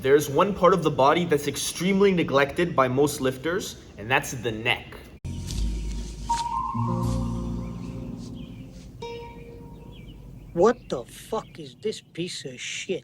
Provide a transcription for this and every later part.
There's one part of the body that's extremely neglected by most lifters, and that's the neck. What the fuck is this piece of shit?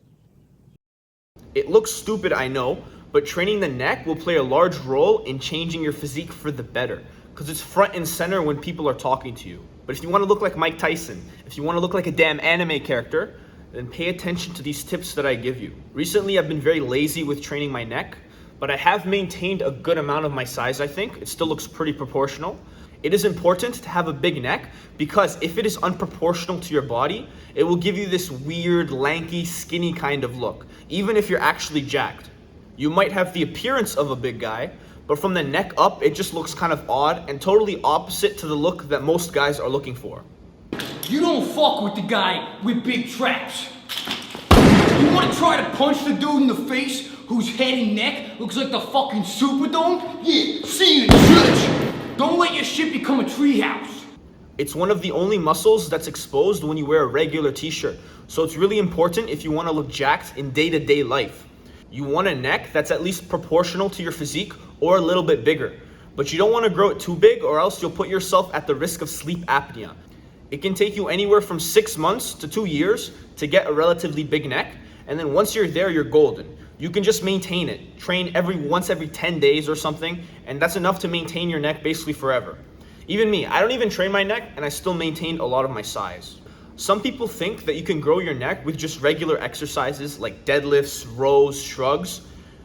It looks stupid, I know, but training the neck will play a large role in changing your physique for the better, because it's front and center when people are talking to you. But if you want to look like Mike Tyson, if you want to look like a damn anime character, then pay attention to these tips that I give you. Recently, I've been very lazy with training my neck, but I have maintained a good amount of my size, I think. It still looks pretty proportional. It is important to have a big neck because if it is unproportional to your body, it will give you this weird, lanky, skinny kind of look, even if you're actually jacked. You might have the appearance of a big guy, but from the neck up, it just looks kind of odd and totally opposite to the look that most guys are looking for. You don't fuck with the guy with big traps. You wanna try to punch the dude in the face whose head and neck looks like the fucking Superdome? Yeah, see you in church. Don't let your shit become a treehouse. It's one of the only muscles that's exposed when you wear a regular t-shirt, so it's really important if you want to look jacked in day-to-day life. You want a neck that's at least proportional to your physique or a little bit bigger, but you don't want to grow it too big or else you'll put yourself at the risk of sleep apnea. It can take you anywhere from 6 months to 2 years to get a relatively big neck, and then once you're there, you're golden. You can just maintain it. Train once every 10 days or something, and that's enough to maintain your neck basically forever. Even me, I don't even train my neck, and I still maintained a lot of my size. Some people think that you can grow your neck with just regular exercises like deadlifts, rows, shrugs.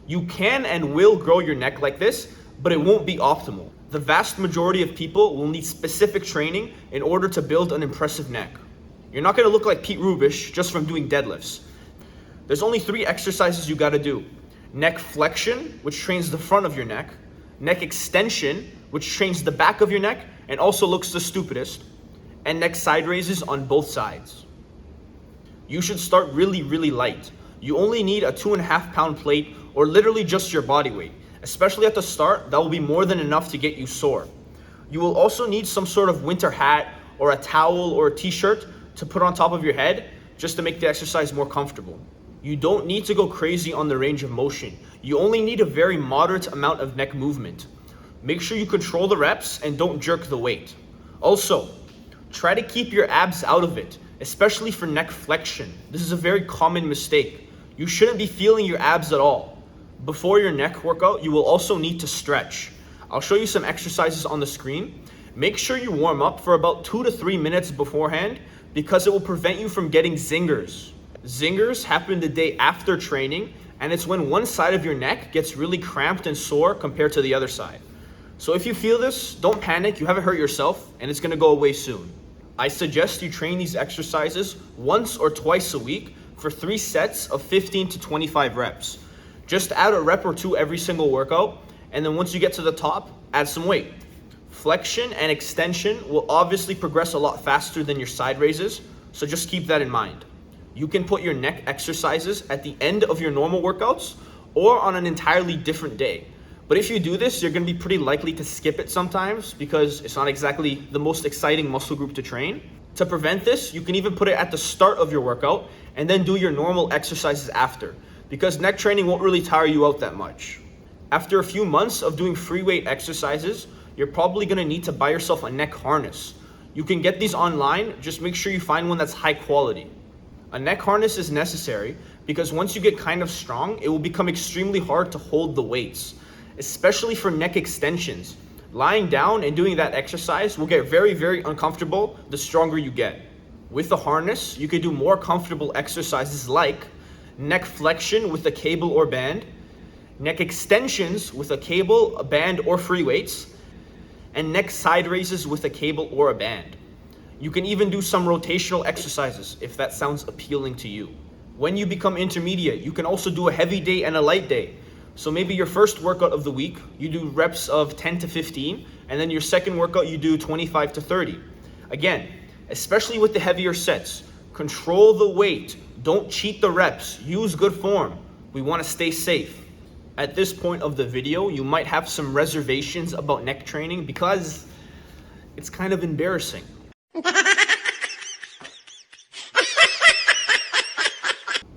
You can and will grow your neck like this, but it won't be optimal. The vast majority of people will need specific training in order to build an impressive neck. You're not gonna look like Pete Rubish just from doing deadlifts. There's only 3 exercises you gotta do. Neck flexion, which trains the front of your neck. Neck extension, which trains the back of your neck and also looks the stupidest. And neck side raises on both sides. You should start really light. You only need a 2.5 pound plate or literally just your body weight. Especially at the start, that will be more than enough to get you sore. You will also need some sort of winter hat or a towel or a t-shirt to put on top of your head just to make the exercise more comfortable. You don't need to go crazy on the range of motion. You only need a very moderate amount of neck movement. Make sure you control the reps and don't jerk the weight. Also, try to keep your abs out of it, especially for neck flexion. This is a very common mistake. You shouldn't be feeling your abs at all. Before your neck workout, you will also need to stretch. I'll show you some exercises on the screen. Make sure you warm up for about 2 to 3 minutes beforehand because it will prevent you from getting zingers. Zingers happen the day after training, and it's when one side of your neck gets really cramped and sore compared to the other side. So if you feel this, don't panic, you haven't hurt yourself, and it's gonna go away soon. I suggest you train these exercises once or twice a week for 3 sets of 15 to 25 reps. Just add a rep or 2 every single workout, and then once you get to the top, add some weight. Flexion and extension will obviously progress a lot faster than your side raises, so just keep that in mind. You can put your neck exercises at the end of your normal workouts or on an entirely different day. But if you do this, you're gonna be pretty likely to skip it sometimes because it's not exactly the most exciting muscle group to train. To prevent this, you can even put it at the start of your workout and then do your normal exercises after, because neck training won't really tire you out that much. After a few months of doing free weight exercises, you're probably gonna need to buy yourself a neck harness. You can get these online, just make sure you find one that's high quality. A neck harness is necessary because once you get kind of strong, it will become extremely hard to hold the weights, especially for neck extensions. Lying down and doing that exercise will get very uncomfortable the stronger you get. With the harness, you can do more comfortable exercises like neck flexion with a cable or band, neck extensions with a cable, a band, or free weights, and neck side raises with a cable or a band. You can even do some rotational exercises if that sounds appealing to you. When you become intermediate, you can also do a heavy day and a light day. So maybe your first workout of the week, you do reps of 10 to 15, and then your second workout, you do 25 to 30. Again, especially with the heavier sets, control the weight. Don't cheat the reps. Use good form. We want to stay safe. At this point of the video, you might have some reservations about neck training because it's kind of embarrassing.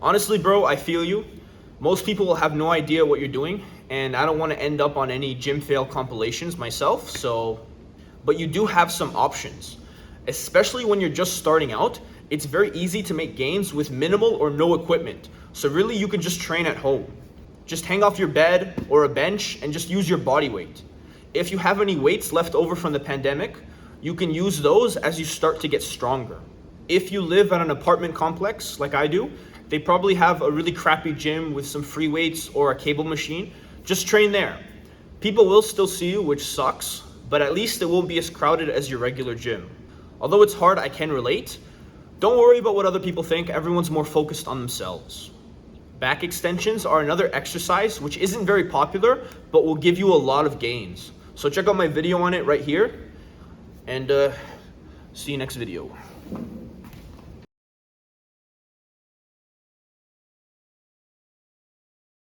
Honestly, bro, I feel you. Most people will have no idea what you're doing, and I don't want to end up on any gym fail compilations myself, but you do have some options. Especially when you're just starting out, it's very easy to make gains with minimal or no equipment. So really you can just train at home. Just hang off your bed or a bench and just use your body weight. If you have any weights left over from the pandemic, you can use those as you start to get stronger. If you live at an apartment complex like I do, they probably have a really crappy gym with some free weights or a cable machine. Just train there. People will still see you, which sucks, but at least it won't be as crowded as your regular gym. Although it's hard, I can relate. Don't worry about what other people think. Everyone's more focused on themselves. Back extensions are another exercise which isn't very popular, but will give you a lot of gains. So check out my video on it right here, and see you next video.